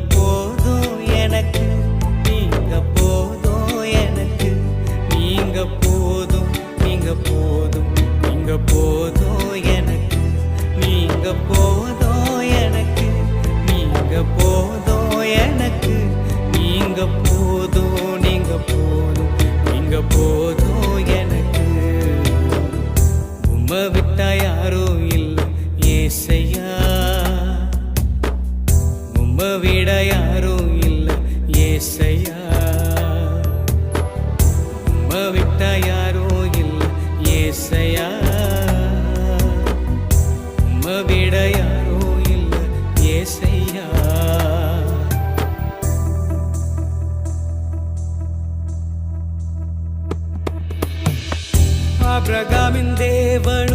போதும் எனக்கு, நீங்க போதும் எனக்கு, நீங்க போதும், நீங்க போதும், நீங்க போதும் எனக்கு, நீங்க போதும் எனக்கு, நீங்க போதும் எனக்கு, நீங்க போதும், நீங்க போதும், நீங்க போதும் எனக்கு. உம்மை விட்டா யாரும் இல்லை ஏசையா, உம்மை விட யாரும் இல்லை ஏசையா, உம்மை விட்டா யாரும் இல்லை ஏசையா, உம்மை விட யாரும் இல்லை ஏசையா. ஆபிரகாமின் தேவன்